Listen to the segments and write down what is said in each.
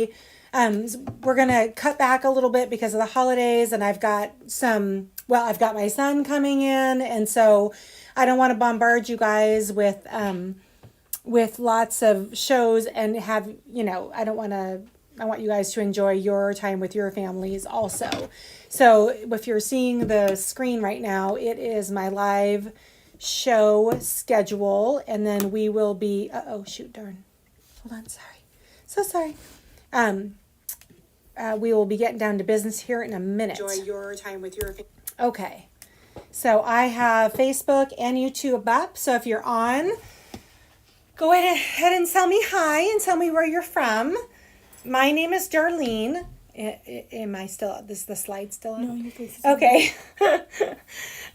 today. We're going to cut back a little bit because of the holidays, and I've got my son coming in, and so I don't want to bombard you guys with lots of shows and have, I want you guys to enjoy your time with your families also. So if you're seeing the screen right now, it is my live show schedule, and then we will be, oh shoot, darn. Hold on, sorry. So sorry. We will be getting down to business here in a minute. Enjoy your time with your family. Okay. So I have Facebook and YouTube up. So if you're on, go ahead and tell me hi and tell me where you're from. My name is Darlene. Am I still, is the slide still on? No, your face is okay.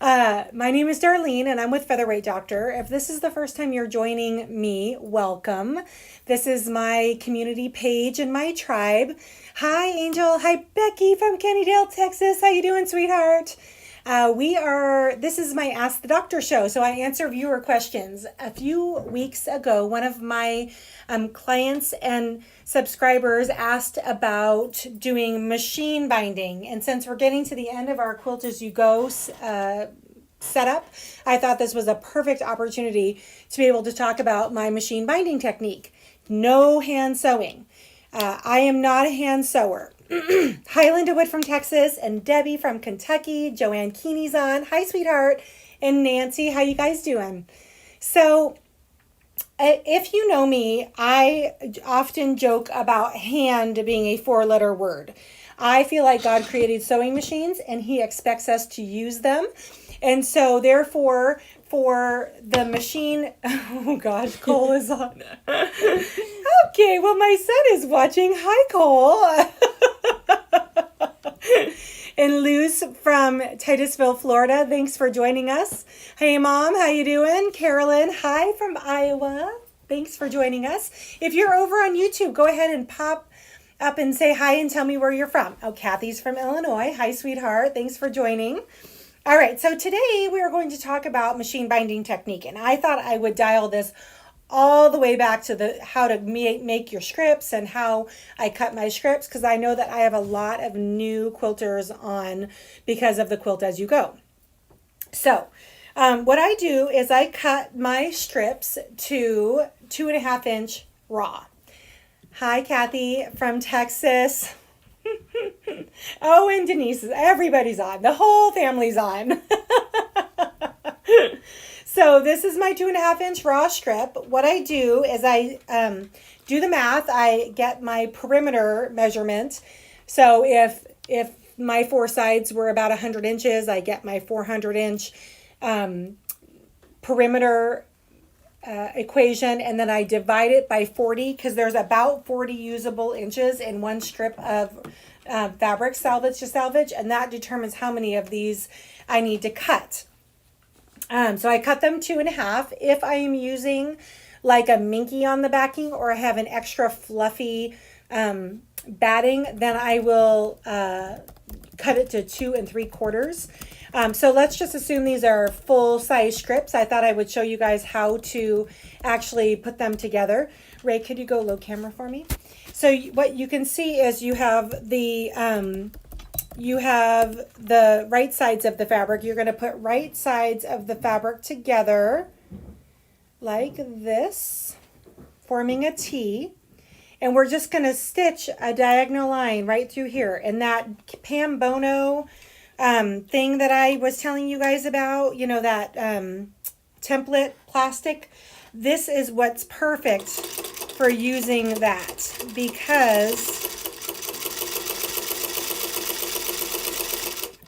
My name is Darlene, and I'm with Featherweight Doctor. If this is the first time you're joining me, welcome. This is my community page and my tribe. Hi, Angel. Hi, Becky from Kennydale, Texas. How you doing, sweetheart? This is my Ask the Doctor show, so I answer viewer questions. A few weeks ago, one of my clients and subscribers asked about doing machine binding, and since we're getting to the end of our Quilt As You Go setup, I thought this was a perfect opportunity to be able to talk about my machine binding technique. No hand sewing. I am not a hand sewer. Hi, Linda Wood from Texas, and Debbie from Kentucky. Joanne Keeney's on. Hi, sweetheart. And Nancy, how you guys doing? So, if you know me, I often joke about hand being a 4-letter word. I feel like God created sewing machines, and He expects us to use them. And so, therefore, for the machine, oh gosh, Cole is on. Okay, well, my son is watching. Hi, Cole. And Luz from Titusville, Florida, thanks for joining us. Hey, Mom, how you doing? Carolyn, hi from Iowa. Thanks for joining us. If you're over on YouTube, go ahead and pop up and say hi and tell me where you're from. Oh, Kathy's from Illinois. Hi, sweetheart. Thanks for joining. All right, so today we are going to talk about machine binding technique, and I thought I would dial this all the way back to how to make your scripts and how I cut my scripts, because I know that I have a lot of new quilters on because of the Quilt As You Go. So what I do is I cut my strips to 2.5 inch raw. Hi, Kathy from Texas. Oh, and Denise, everybody's on. The whole family's on. So this is my 2.5 inch raw strip. What I do is I do the math. I get my perimeter measurement. So if my 4 sides were about 100 inches, I get my 400 inch perimeter equation, and then I divide it by 40 because there's about 40 usable inches in one strip of fabric, salvage to salvage, and that determines how many of these I need to cut. So I cut them 2.5. If I am using like a minky on the backing, or I have an extra fluffy batting, then I will cut it to 2 3/4. So let's just assume these are full size strips. I thought I would show you guys how to actually put them together. Ray, could you go low camera for me? So what you can see is you have the right sides of the fabric. You're going to put right sides of the fabric together like this, forming a T. And we're just going to stitch a diagonal line right through here. And that Pam Bono thing that I was telling you guys about, you know, that template plastic, this is what's perfect for using that, because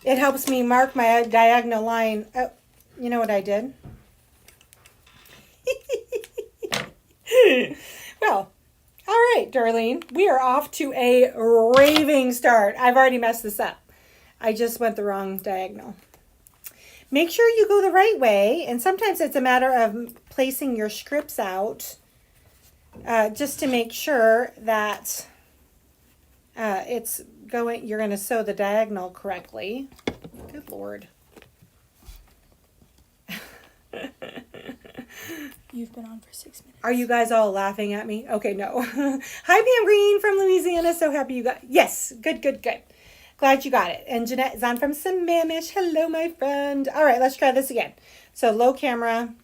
it helps me mark my diagonal line. Oh, you know what I did? Well, all right, Darlene, we are off to a raving start. I've already messed this up. I just went the wrong diagonal. Make sure you go the right way, and sometimes it's a matter of placing your scripts out just to make sure that it's going, you're going to sew the diagonal correctly. Good Lord. You've been on for 6 minutes. Are you guys all laughing at me? Okay, no. Hi, Pam Green from Louisiana. So happy you got, yes, good. Glad you got it. And Jeanette is on from Sammamish. Hello, my friend. All right, let's try this again. So low camera,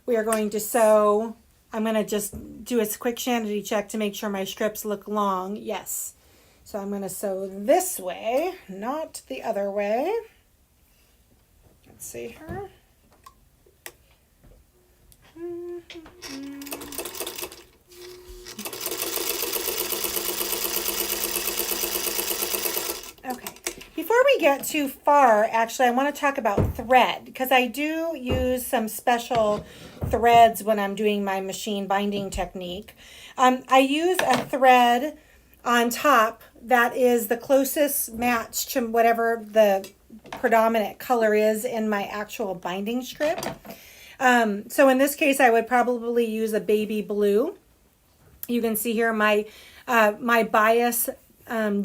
we are going to sew. I'm going to just do a quick sanity check to make sure my strips look long. Yes. So I'm going to sew this way, not the other way. Let's see here. Okay. Before we get too far, actually, I want to talk about thread because I do use some special threads when I'm doing my machine binding technique. I use a thread on top that is the closest match to whatever the predominant color is in my actual binding strip. So in this case, I would probably use a baby blue. You can see here my bias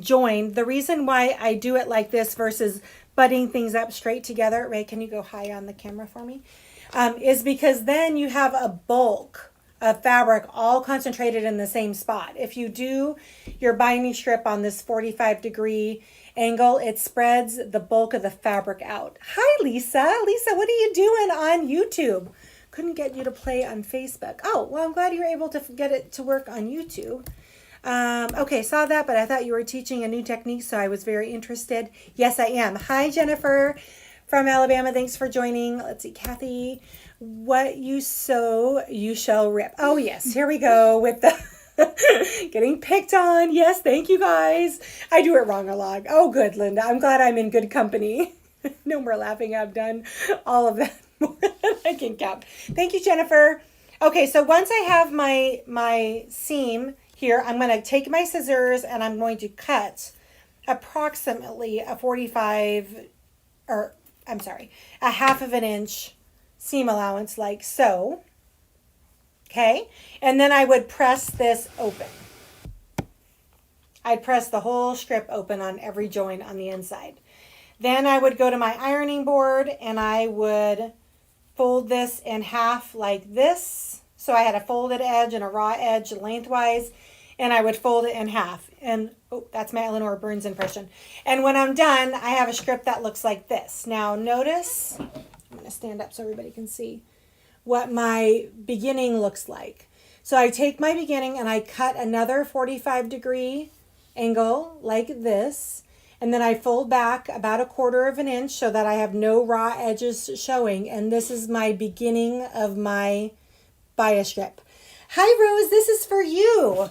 joined. The reason why I do it like this versus butting things up straight together, Ray, can you go high on the camera for me? Is because then you have a bulk of fabric all concentrated in the same spot. If you do your binding strip on this 45-degree angle, it spreads the bulk of the fabric out. Hi, Lisa. Lisa, what are you doing on YouTube? Couldn't get you to play on Facebook. Oh, well, I'm glad you were able to get it to work on YouTube. Okay, saw that, but I thought you were teaching a new technique, so I was very interested. Yes, I am. Hi, Jennifer from Alabama. Thanks for joining. Let's see, Kathy. What you sow, you shall rip. Oh, yes. Here we go with the getting picked on. Yes, thank you, guys. I do it wrong a lot. Oh, good, Linda. I'm glad I'm in good company. No more laughing. I've done all of that more than I can count. Thank you, Jennifer. Okay, so once I have my seam here, I'm going to take my scissors and I'm going to cut approximately a 45, or I'm sorry, a half of an inch seam allowance like so. Okay, and then I would press this open. I'd press the whole strip open on every joint on the inside. Then I would go to my ironing board and I would fold this in half like this. So I had a folded edge and a raw edge lengthwise, and I would fold it in half. And oh, that's my Eleanor Burns impression. And when I'm done, I have a strip that looks like this. Now notice, I'm going to stand up so everybody can see what my beginning looks like. So I take my beginning and I cut another 45-degree angle like this. And then I fold back about 1/4 of an inch so that I have no raw edges showing. And this is my beginning of my bias strip. Hi, Rose. This is for you.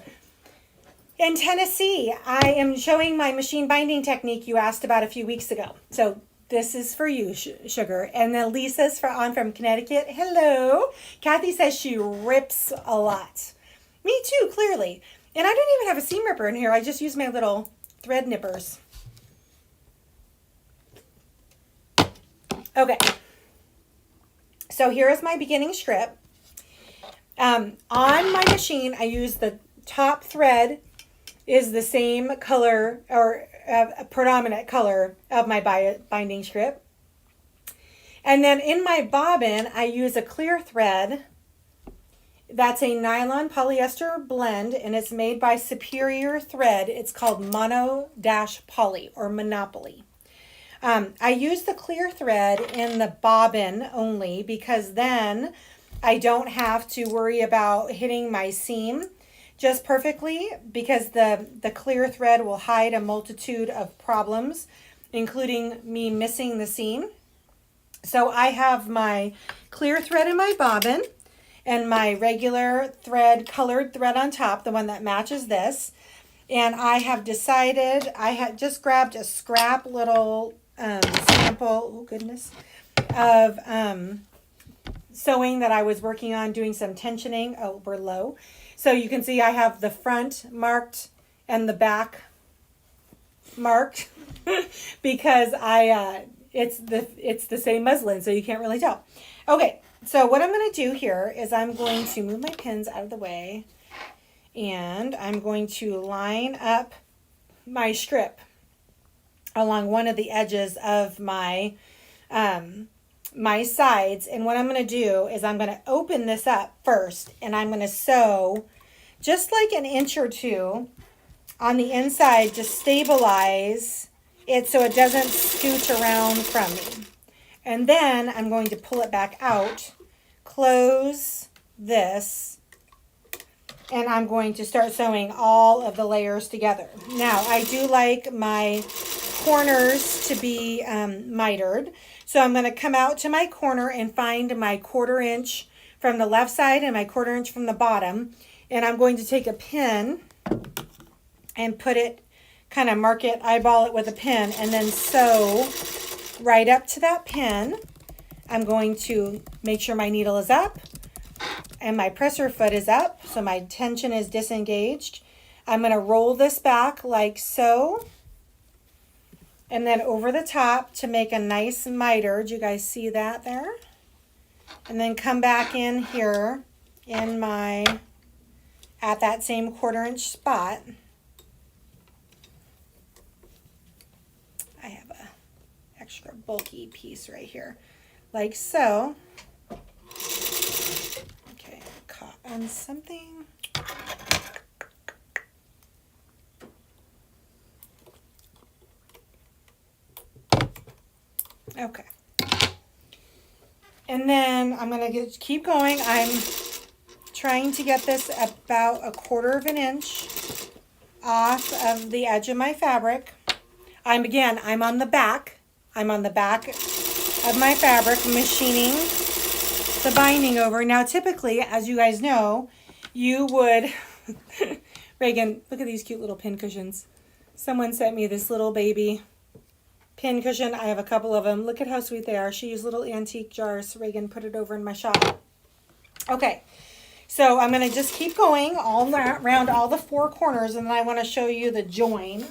In Tennessee, I am showing my machine binding technique you asked about a few weeks ago. So this is for you, Sugar. And then Lisa's from Connecticut. Hello. Kathy says she rips a lot. Me too, clearly. And I don't even have a seam ripper in here. I just use my little thread nippers. Okay. So here is my beginning strip. On my machine, I use the top thread is the same color or a predominant color of my binding strip. And then in my bobbin, I use a clear thread. That's a nylon polyester blend, and it's made by Superior Thread. It's called Mono-Poly or Monopoly. I use the clear thread in the bobbin only because then I don't have to worry about hitting my seam just perfectly, because the clear thread will hide a multitude of problems, including me missing the seam. So I have my clear thread in my bobbin and my regular thread, colored thread on top, the one that matches this. And I have decided, I had just grabbed a scrap little sample, oh goodness, of sewing that I was working on, doing some tensioning. Oh, we're low. So you can see I have the front marked and the back marked because it's the same muslin, so you can't really tell. Okay, so what I'm going to do here is I'm going to move my pins out of the way, and I'm going to line up my strip along one of the edges of my my sides. And what I'm going to do is I'm going to open this up first, and I'm going to sew just like an inch or two on the inside to stabilize it so it doesn't scooch around from me. And then I'm going to pull it back out, close this, and I'm going to start sewing all of the layers together. Now, I do like my corners to be mitered. So I'm going to come out to my corner and find my 1/4 inch from the left side and my 1/4 inch from the bottom. And I'm going to take a pin and put it, kind of mark it, eyeball it with a pin, and then sew right up to that pin. I'm going to make sure my needle is up and my presser foot is up, so my tension is disengaged. I'm going to roll this back like so, and then over the top to make a nice miter. Do you guys see that there? And then come back in here in my, at that same 1/4 inch spot. I have a extra bulky piece right here, like so. Okay, caught on something. Okay. And then I'm going to keep going. I'm trying to get this about 1/4 inch off of the edge of my fabric. I'm on the back. I'm on the back of my fabric, machining the binding over. Now, typically, as you guys know, you would, Reagan, look at these cute little pin cushions. Someone sent me this little baby pin cushion. I have a couple of them. Look at how sweet they are. She used little antique jars. Reagan put it over in my shop. Okay, so I'm going to just keep going all around all the 4 corners, and then I want to show you the join.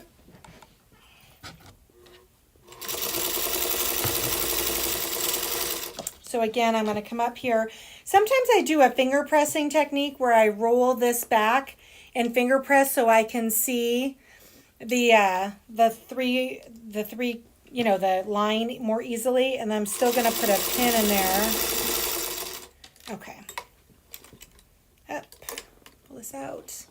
So again, I'm going to come up here. Sometimes I do a finger pressing technique where I roll this back and finger press so I can see the three, you know, the line more easily. And I'm still going to put a pin in there. Okay. Up. Pull this out.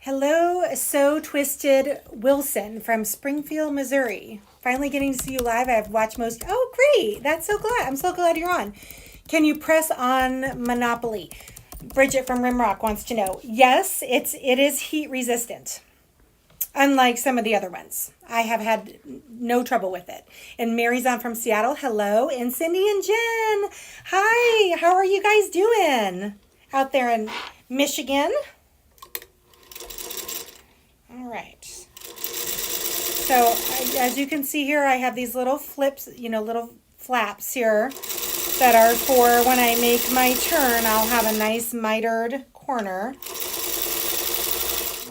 Hello, So Twisted Wilson from Springfield, Missouri. Finally getting to see you live. I've watched most. Oh, great. That's so glad. I'm so glad you're on. Can you press on Monopoly? Bridget from Rimrock wants to know. Yes, it is heat resistant. Unlike some of the other ones. I have had no trouble with it. And Mary's on from Seattle. Hello. And Cindy and Jen. Hi. How are you guys doing out there in Michigan? All right. So as you can see here, I have these little flips, you know, little flaps here that are for when I make my turn. I'll have a nice mitered corner.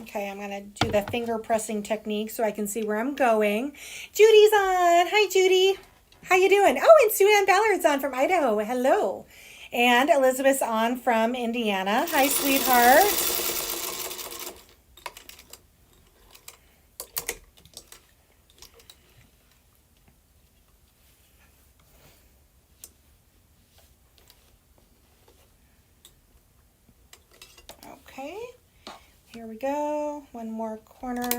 Okay, I'm going to do the finger pressing technique so I can see where I'm going. Judy's on. Hi, Judy. How you doing? Oh, and Sue Ann Ballard's on from Idaho. Hello. And Elizabeth's on from Indiana. Hi, sweetheart. Okay, here we go. One more corner.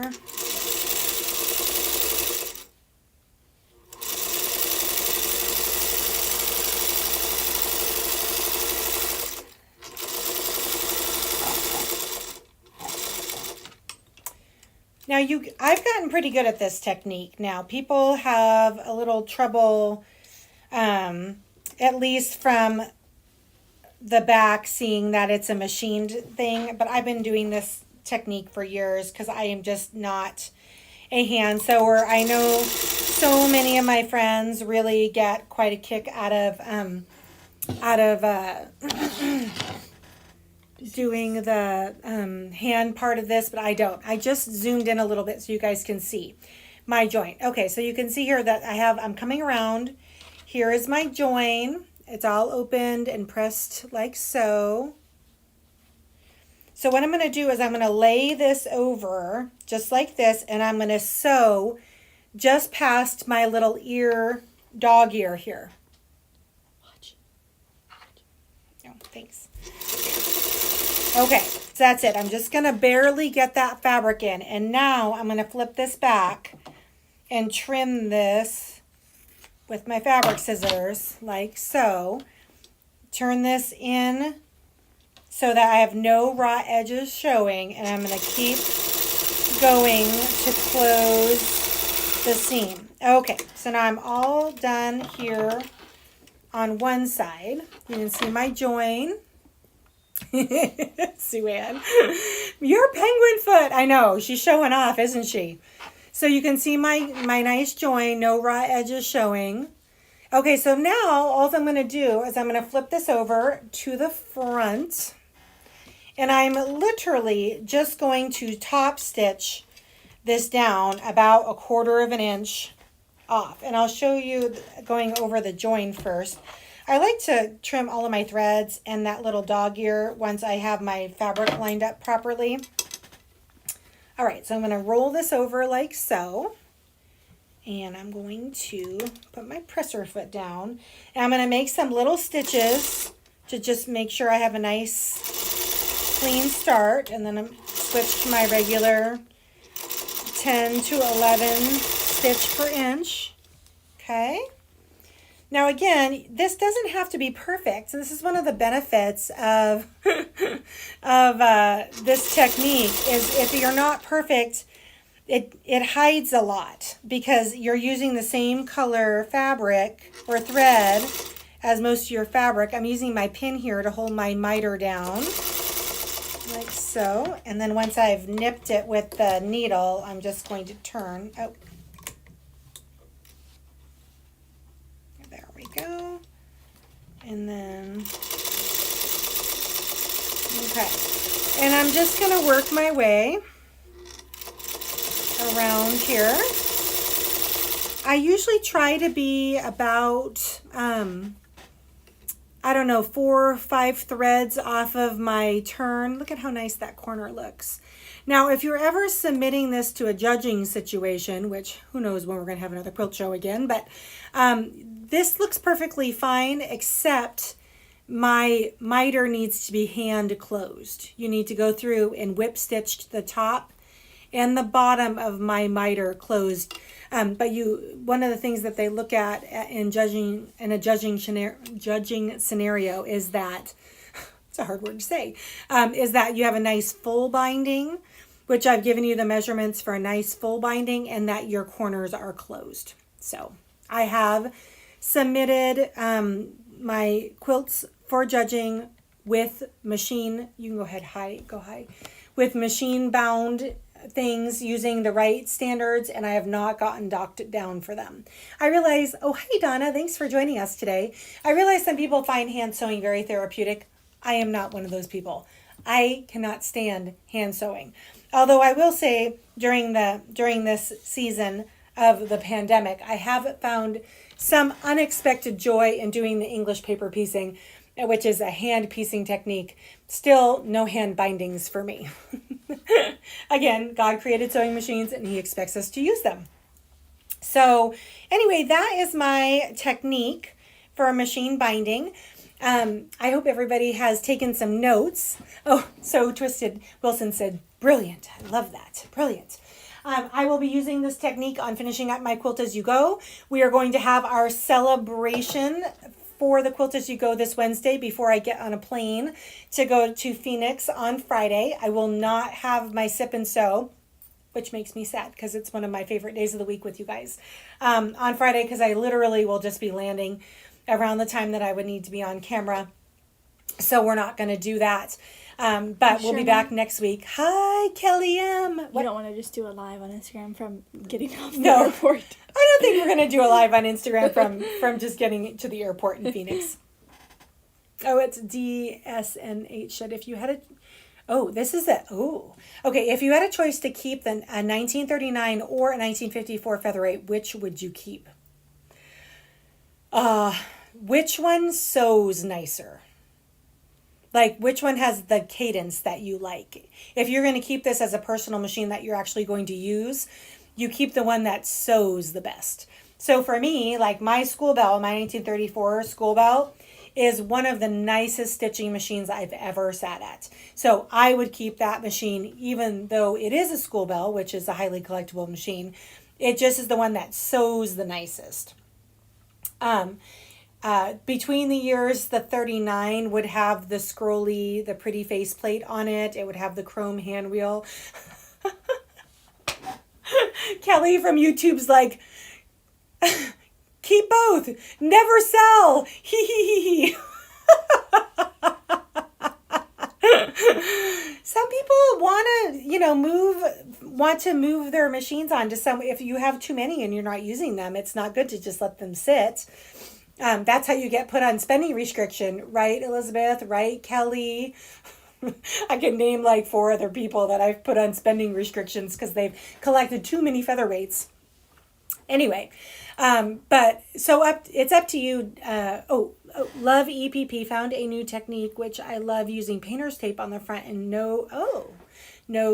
Now I've gotten pretty good at this technique now. People have a little trouble, at least from the back, seeing that it's a machined thing, but I've been doing this technique for years because I am just not a hand sewer. I know so many of my friends really get quite a kick out of doing the hand part of this, but I don't. I just zoomed in a little bit so you guys can see my joint. Okay, so you can see here that I'm coming around. Here is my join. It's all opened and pressed like so. So what I'm going to do is I'm going to lay this over just like this, and I'm going to sew just past my little ear dog ear here. Watch. No, thanks. Okay, so that's it. I'm just going to barely get that fabric in. And now I'm going to flip this back and trim this with my fabric scissors like so. Turn this in so that I have no raw edges showing, and I'm going to keep going to close the seam. Okay, so now I'm all done here on one side. You can see my join. Sue-Ann, your penguin foot. I know, she's showing off, isn't she? So you can see my nice join, no raw edges showing. Okay, so now all I'm going to do is I'm going to flip this over to the front, and I'm literally just going to top stitch this down about 1/4 of an inch off. And I'll show you going over the join first. I like to trim all of my threads and that little dog ear once I have my fabric lined up properly. All right, so I'm going to roll this over like so. And I'm going to put my presser foot down. And I'm going to make some little stitches to just make sure I have a nice clean start. And then I'm switch to my regular 10 to 11 stitch per inch. Okay. Now again, this doesn't have to be perfect. So this is one of the benefits of this technique is if you're not perfect, it hides a lot because you're using the same color fabric or thread as most of your fabric. I'm using my pin here to hold my miter down like so. And then once I've nipped it with the needle, I'm just going to turn. Oh. Go, and then okay, and I'm just going to work my way around here. I usually try to be about I don't know, 4 or 5 threads off of my turn. Look at how nice that corner looks. Now, if you're ever submitting this to a judging situation, which who knows when we're going to have another quilt show again, but this looks perfectly fine, except my miter needs to be hand closed. You need to go through and whip stitch the top and the bottom of my miter closed. But one of the things that they look at in a judging scenario is that, it's a hard word to say, is that you have a nice full binding, which I've given you the measurements for a nice full binding, and that your corners are closed. So I have submitted my quilts for judging with machine, you can go ahead, go high, with machine bound things using the right standards, and I have not gotten docked down for them. I realize, oh, hi Donna, thanks for joining us today. I realize some people find hand sewing very therapeutic. I am not one of those people. I cannot stand hand sewing. Although I will say during this season of the pandemic, I have found some unexpected joy in doing the English paper piecing, which is a hand piecing technique. Still no hand bindings for me. Again, God created sewing machines and he expects us to use them. So anyway, that is my technique for machine binding. I hope everybody has taken some notes. Oh, so Twisted Wilson said, brilliant. I love that. Brilliant. I will be using this technique on finishing up my Quilt As You Go. We are going to have our celebration for the Quilt As You Go this Wednesday before I get on a plane to go to Phoenix on Friday. I will not have my sip and sew, which makes me sad because it's one of my favorite days of the week with you guys on Friday, because I literally will just be landing around the time that I would need to be on camera. So we're not going to do that. But we'll be back next week. Hi, Kelly M. You don't want to just do a live on Instagram from getting off the No. airport? I don't think we're going to do a live on Instagram from just getting to the airport in Phoenix. Oh, it's DSNH. That if you had if you had a choice to keep a 1939 or a 1954 Featherweight, which would you keep? Which one sews nicer? Like, which one has the cadence that you like? If you're going to keep this as a personal machine that you're actually going to use, you keep the one that sews the best. So for me, like my school bell, my 1934 school bell is one of the nicest stitching machines I've ever sat at. So I would keep that machine, even though it is a school bell, which is a highly collectible machine. It just is the one that sews the nicest. Between the years, the 39 would have the scrolly, the pretty faceplate on it. It would have the chrome hand wheel. Kelly from YouTube's like, keep both, never sell. Hee hee hee hee. Some people want to move their machines on to some. If you have too many and you're not using them, it's not good to just let them sit. That's how you get put on spending restriction, right, Elizabeth? Right, Kelly? I can name like 4 other people that I've put on spending restrictions because they've collected too many featherweights. Anyway, but so it's up to you. Love EPP found a new technique which I love, using painter's tape on the front and no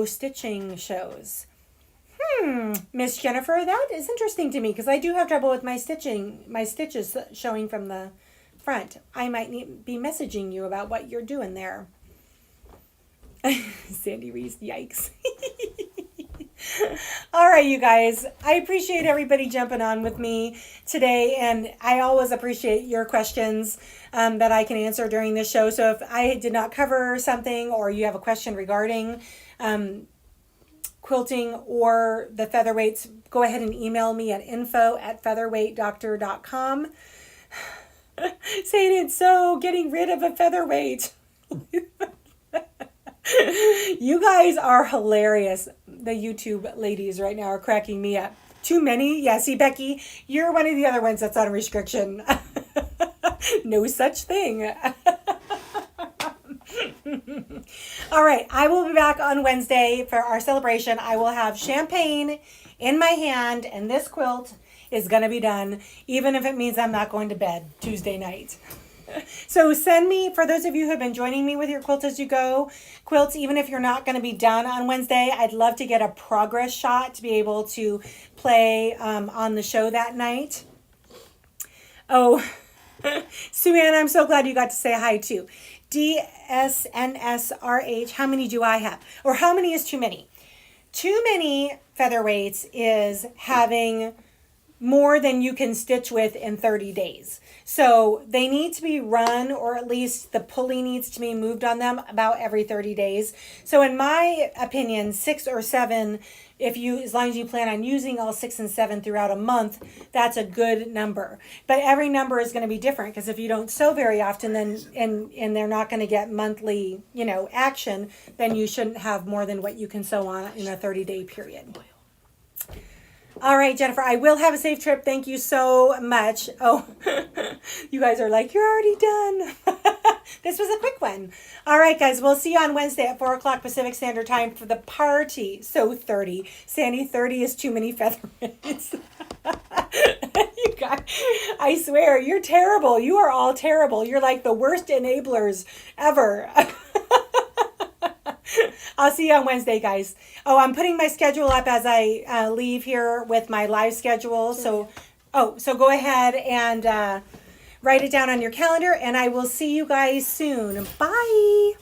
stitching shows. Miss Jennifer, that is interesting to me because I do have trouble with my stitches showing from the front. I might be messaging you about what you're doing there. Sandy Reese, yikes. All right, you guys, I appreciate everybody jumping on with me today, and I always appreciate your questions that I can answer during this show. So if I did not cover something, or you have a question regarding quilting or the featherweights, go ahead and email me at info@featherweightdoctor.com. Saying it's so getting rid of a featherweight. You guys are hilarious. The YouTube ladies right now are cracking me up. Too many? Yeah, see, Becky, you're one of the other ones that's on restriction. No such thing. All right, I will be back on Wednesday for our celebration. I will have champagne in my hand, and this quilt is going to be done, even if it means I'm not going to bed Tuesday night. So send me, for those of you who have been joining me with your Quilt As You Go quilts, even if you're not going to be done on Wednesday, I'd love to get a progress shot to be able to play on the show that night. Oh, Sue Ann, I'm so glad you got to say hi too. DSNSRH, how many do I have? Or how many is too many? Too many featherweights is having more than you can stitch with in 30 days. So they need to be run, or at least the pulley needs to be moved on them about every 30 days. So in my opinion, 6 or 7, as long as you plan on using all 6 and 7 throughout a month, that's a good number. But every number is going to be different, because if you don't sew very often, then and they're not going to get monthly, action, then you shouldn't have more than what you can sew on in a 30-day period. All right, Jennifer, I will have a safe trip. Thank you so much. Oh, you guys are like, you're already done. This was a quick one. All right, guys, we'll see you on Wednesday at 4 o'clock Pacific Standard Time for the party. So 30. Sandy, 30 is too many featherweights. You guys, I swear, you're terrible. You are all terrible. You're like the worst enablers ever. I'll see you on Wednesday, guys. Oh, I'm putting my schedule up as I leave here with my live schedule. So go ahead and write it down on your calendar, and I will see you guys soon. Bye.